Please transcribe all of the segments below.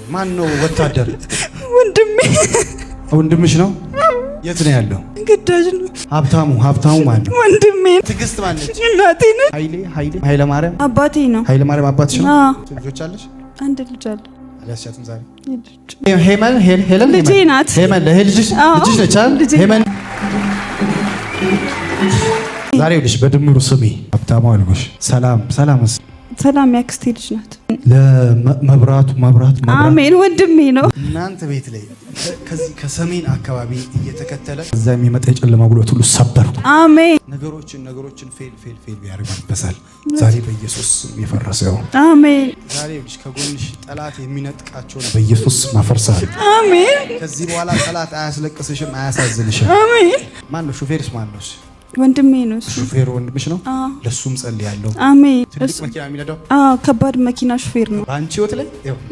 ማን ነው ወታደር? ወንድሜ። ወንድምሽ ነው? የት ነው ያለው? ግዳጅ ነው። ሀብታሙ ማን ነው? ወንድሜ። ትግስት ማን ነች? እናቴ ነች። ኃይለ ማርያም አባቴ ነው። ኃይለ ማርያም አባትሽ ነው? ልጆች አለሽ? አንድ ልጅ አለ። አላስቻትም ዛሬ? ሄለን ልጄ ናት። ሄመን ልጅሽ ነች አይደል? ሄመን ዛሬ ልጅ በድምሩ ስሚ ሀብታሙ አልኩሽ። ሰላም ያክስቴ ልጅ ናት። ለመብራቱ መብራት አሜን። ወንድሜ ነው። እናንተ ቤት ላይ ከዚህ ከሰሜን አካባቢ እየተከተለ እዛ የሚመጣ የጨለማ ጉልበት ሁሉ ሰበሩ። አሜን። ነገሮችን ፌል ያደርጋል። ዛሬ በኢየሱስ ስም የፈረሰው አሜን። ዛሬ ልጅ ከጎንሽ ጠላት የሚነጥቃቸውን በኢየሱስ ስም አፈርሳለሁ። አሜን። ከዚህ በኋላ ጠላት አያስለቅስሽም፣ አያሳዝንሽም። አሜን። ማን ነው ሹፌርስ? ማን ነው? ወንድሜ ነው። ሹፌሩ ወንድምሽ ነው? ለሱም ጸልያለሁ። አሜን። ትልቅ መኪና የሚነዳው? ከባድ መኪና ሹፌር ነው። በአንቺ ህይወት ላይ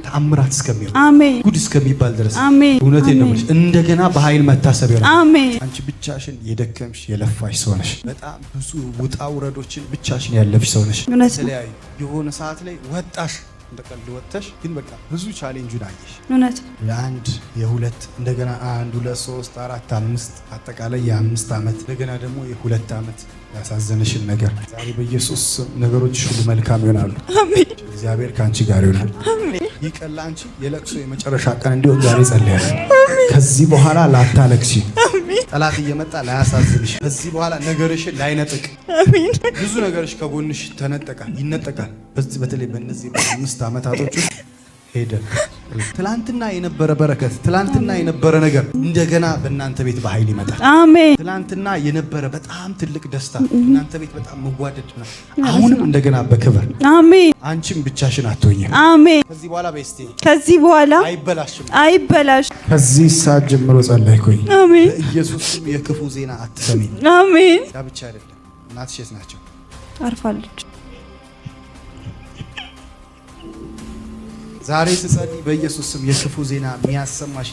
ተአምራት እስከሚሆን አሜን፣ ጉድ እስከሚባል ድረስ አሜን። እውነቴን ነው የምልሽ፣ እንደገና በኃይል መታሰብ ይሆናል። አሜን። አንቺ ብቻሽን የደከምሽ የለፋሽ ሰው ነሽ። በጣም ብዙ ውጣ ውረዶችን ብቻሽን ያለፍሽ ሰው ነሽ። የተለያዩ የሆነ ሰዓት ላይ ወጣሽ እንደቀልድ ወጥተሽ ግን በቃ ብዙ ቻሌንጁን አየሽ። እውነት የአንድ የሁለት እንደገና 1 2 3 4 5 አጠቃላይ የ5 ዓመት እንደገና ደግሞ የ2 ዓመት ያሳዘነሽን ነገር ዛሬ በኢየሱስ ነገሮች ሁሉ መልካም ይሆናሉ። አሜን። እግዚአብሔር ካንቺ ጋር ይሆናል። አሜን። ይቀላ አንቺ የለቅሶ የመጨረሻ ቀን እንዲሆን ዛሬ ጸልያለሁ። ከዚህ በኋላ ላታለቅሺ፣ ጠላት እየመጣ ላያሳዝንሽ፣ ከዚህ በኋላ ነገርሽን ላይነጥቅ። አሜን። ብዙ ነገርሽ ከጎንሽ ይነጠቃል። በዚህ በተለይ በእነዚህ በ5 ዓመታቶች ሄደ። ትላንትና የነበረ በረከት፣ ትላንትና የነበረ ነገር እንደገና በእናንተ ቤት በኃይል ይመጣል። አሜን። ትላንትና የነበረ በጣም ትልቅ ደስታ እናንተ ቤት በጣም መጓደድ ነው። አሁንም እንደገና በክብር አሜን። አንቺም ብቻሽን አትሆኝም። አሜን። ከዚህ በኋላ በስቴ ከዚህ በኋላ አይበላሽ። ከዚህ ሰዓት ጀምሮ ጸለይኩኝ። አሜን። በኢየሱስም የክፉ ዜና አትሰሚ። አሜን። ያ ብቻ አይደለም። እናትሽ የት ናቸው? አርፋለች። ዛሬ ስጸልይ በኢየሱስ ስም የክፉ ዜና ሊያሰማሽ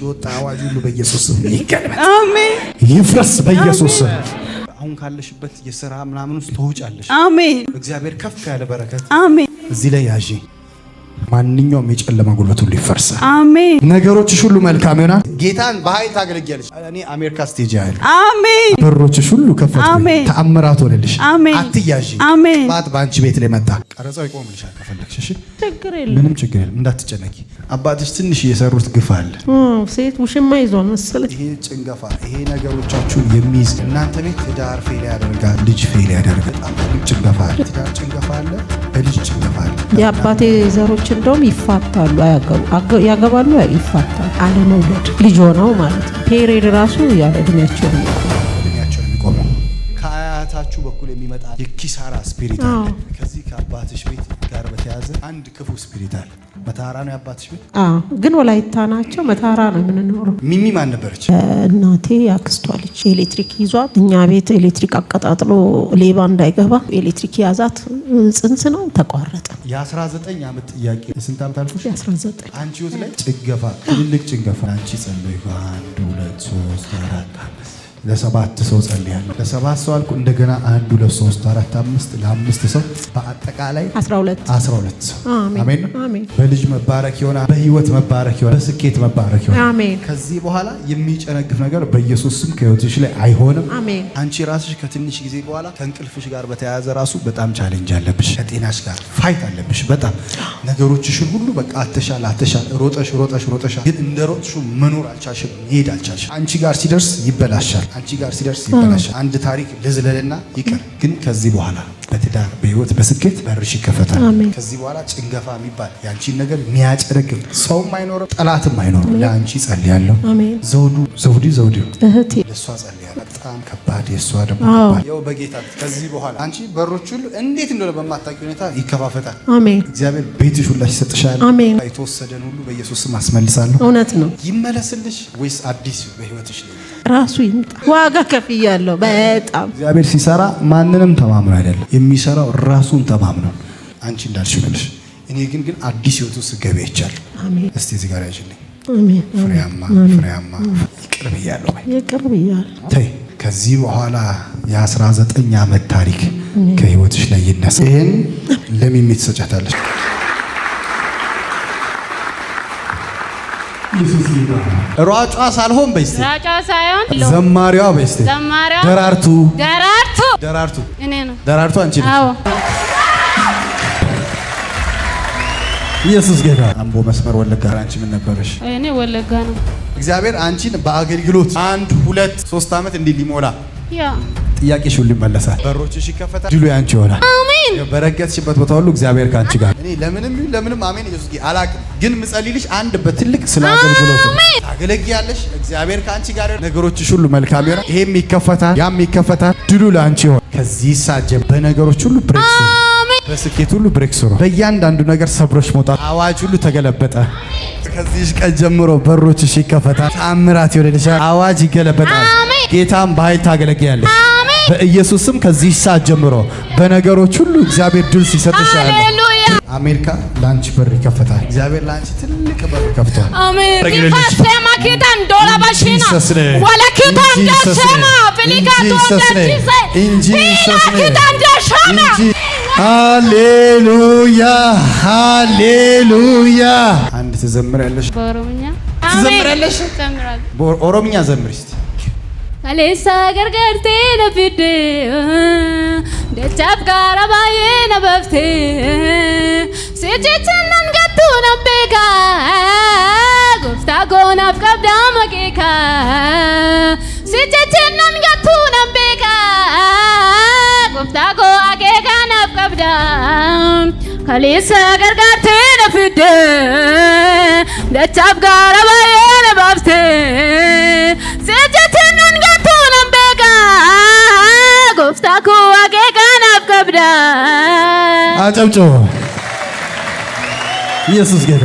የወጣ አዋጅ ሁሉ በኢየሱስ ስም ይቀልበል። አሜን። ይፍረስ በኢየሱስ ስም። አሁን ካለሽበት የሥራ ምናምን ውስጥ ትወጫለሽ። አሜን። እግዚአብሔር ከፍ ያለ በረከት አሜን። እዚህ ላይ ያዢ። ማንኛውም የጨለማ ጉልበት ሁሉ ይፈርሳል። አሜን። ነገሮችሽ ሁሉ መልካም ይሆናል። ጌታን በኃይል ታገለግያለሽ። እኔ አሜሪካ ስቴጅ ያለ አሜን። በሮችሽ ሁሉ ከፈቱ። ተአምራት ሆነልሽ። አሜን። አትያዢ። አሜን። ባት በአንቺ ቤት ላይ መጣ። ቀረጻው ይቆምልሻል ከፈለግሽ። እሺ፣ ችግር የለም። ምንም ችግር የለም። እንዳትጨነቂ። አባትሽ ትንሽ የሰሩት ግፍ አለ። ሴት ውሽማ ይዟል መሰለኝ። ይሄ ጭንገፋ፣ ይሄ ነገሮቻችሁን የሚይዝ እናንተ ቤት ትዳር ፌል ያደርጋል፣ ልጅ ፌል ያደርጋል። በጣም ትልቅ ጭንገፋ አለ። ትዳር ጭንገፋ አለ፣ በልጅ ጭንገፋ አለ። የአባቴ ዘሮች እንደውም ይፋታሉ፣ ያገባሉ፣ ይፋታሉ። አለመውለድ ልጅ ሆነው ማለት ነው። ፔሬድ ራሱ ያለ እድሜያቸው የሚቆመው ከአያታችሁ በኩል የሚመጣ የኪሳራ ስፒሪት አለ። ከዚህ ከአባትሽ ቤት ጋር በተያያዘ አንድ ክፉ ስፒሪት አለ። መታራ ነው የአባትሽ ቤት? ግን ወላይታ ናቸው። መታራ ነው የምንኖረው። ሚሚ ማን ነበረች? እናቴ ያክስቷ ልጅ ኤሌክትሪክ ይዟት እኛ ቤት ኤሌክትሪክ አቀጣጥሎ ሌባ እንዳይገባ ኤሌክትሪክ ያዛት። ጽንስ ነው ተቋረጠ። የ19 ዓመት ጥያቄ። የስንት ዓመት አልኩሽ? 19 አንቺ ህይወት ላይ ጭንገፋ፣ ትልቅ ጭንገፋ። አንቺ ጸለይ 1 2 3 4 5 ለ7 ሰው ጸልያለሁ። ለ7 ሰው አልኩ። እንደገና 1 2 3 4 5 ለ5 ሰው በአጠቃላይ 12 ሰው። አሜን። በልጅ መባረክ ይሆናል፣ በህይወት መባረክ ይሆናል፣ በስኬት መባረክ ይሆናል። አሜን። ከዚህ በኋላ የሚጨነግፍ ነገር በኢየሱስ ስም ከህይወትሽ ላይ አይሆንም። አሜን። አንቺ ራስሽ ከትንሽ ጊዜ በኋላ ከእንቅልፍሽ ጋር በተያያዘ ራሱ በጣም ቻሌንጅ አለብሽ። ከጤናሽ ጋር ፋይት አለብሽ። በጣም ነገሮችሽን ሁሉ በቃ አተሻል ሮጠሻል፣ ግን እንደ ሮጥሹ መኖር አልቻልሽም፣ መሄድ አልቻልሽም። አንቺ ጋር ሲደርስ ይበላሻል። አንቺ ጋር ሲደርስ ይበላሻል። አንድ ታሪክ ልዝለልና ይቀር። ግን ከዚህ በኋላ በትዳር በህይወት በስኬት በርሽ ይከፈታል። ከዚህ በኋላ ጭንገፋ የሚባል ያንቺን ነገር የሚያጨረግም ሰውም አይኖርም፣ ጠላትም አይኖርም። ለአንቺ ጸልያለሁ። ዘውዲ እህቴ ለሷ ጸልያለሁ። በጣም ከባድ የሷ ደግሞ ከባድ ያው በጌታ ከዚህ በኋላ አንቺ በሮች ሁሉ እንዴት እንደሆነ በማታውቂ ሁኔታ ይከፋፈታል። አሜን። እግዚአብሔር ቤትሽ ሁሉ ይሰጥሻል። አሜን። የተወሰደን ሁሉ በኢየሱስ ስም አስመልሳለሁ። እውነት ነው። ይመለስልሽ ወይስ አዲስ በህይወትሽ ላይ ራሱ ይምጣ። ዋጋ ከፍያለሁ በጣም። እግዚአብሔር ሲሰራ ማንንም ተማምኖ አይደለም የሚሰራው፣ ራሱን ተማምኖ። አንቺ እንዳልሽ ይመልሽ። እኔ ግን አዲስ ህይወት ውስጥ ገቢ ይቻል። አሜን። እስቲ እዚህ ጋር ያጅልኝ። አሜን። ፍሬያማ ይቅር ብያለሁ። ተይ ከዚህ በኋላ የ19 ዓመት ታሪክ ከህይወትሽ ላይ ይነሳ። ይሄን ለሚሚ ትሰጫታለሽ። ሯጯ ሳልሆን በስቲ ሯጯ ሳይሆን ዘማሪዋ በስቲ ዘማሪዋ ደራርቱ እኔ ነው። ደራርቱ አንቺ ነሽ። አዎ ኢየሱስ ጌታ። አምቦ መስመር ወለጋ አንቺ ምን ነበርሽ? እኔ ወለጋ ነው። እግዚአብሔር አንቺን በአገልግሎት 1 2 3 ዓመት እንዲህ ሊሞላ ያ ጥያቄሽ ሁሉ ይመለሳል። በሮችሽ ይከፈታል። ድሉ ያንቺ ይሆናል። አሜን። በረገጥሽበት ቦታ ሁሉ እግዚአብሔር ካንቺ ጋር። እኔ ለምንም አሜን ኢየሱስ ጌታ አላቅም፣ ግን ምጸልይልሽ አንድ በትልቅ ስለ አገልግሎት ታገለግያለሽ። እግዚአብሔር ካንቺ ጋር ነገሮችሽ ሁሉ መልካም ይሆናል። ይሄም ይከፈታል፣ ያም ይከፈታል። ድሉ ላንቺ ይሆናል። ከዚህ ሳጀ በነገሮች ሁሉ ብሬክስ በስኬት ሁሉ ብሬክስ በእያንዳንዱ ነገር ሰብሮሽ መውጣት አዋጅ ሁሉ ተገለበጠ። ከዚህ ቀን ጀምሮ በሮችሽ ይከፈታል። ተአምራት ይሆንልሻል። አዋጅ ይገለበጣል። ጌታም በኃይል ታገለግያለሽ። በኢየሱስ ስም ከዚህ ሰዓት ጀምሮ በነገሮች ሁሉ እግዚአብሔር ድል ሲሰጥሽ ሃሌሉያ። አሜሪካ ላንቺ በር ይከፈታል። እግዚአብሔር ላንቺ ትልቅ በር ከፍቷል። አሜን። ዲፋስተማ ኪታን ዶላ ባሽና ወላ ኪታን ዳሸማ ፍሊካቶ ዳቺሰ ኪታን ዳሸማ ሃሌሉያ ሃሌሉያ። አንድ ትዘምራለሽ። በኦሮምኛ ትዘምራለሽ። በኦሮምኛ ዘምሪ እስቲ። አሌሳ ገርገርቴ ነፍዴ ደቻፍ ጋራባዬ ነበፍቴ ሲጭችንን ገቱ ነቤካ ጎፍታ ጎናፍ ቀብዳ መቄካ ሲጭችንን ገቱ ነቤካ ጎፍታ ጎ አቄካ ናፍ ቀብዳ አሌሳ ገርገርቴ ነፍዴ ደቻፍ ጋራባዬ ነበፍቴ ሲጭችንን ጎፍታኮ አቄቃን አፍቀብዳ አጨብጭቡ። ኢየሱስ ጌታ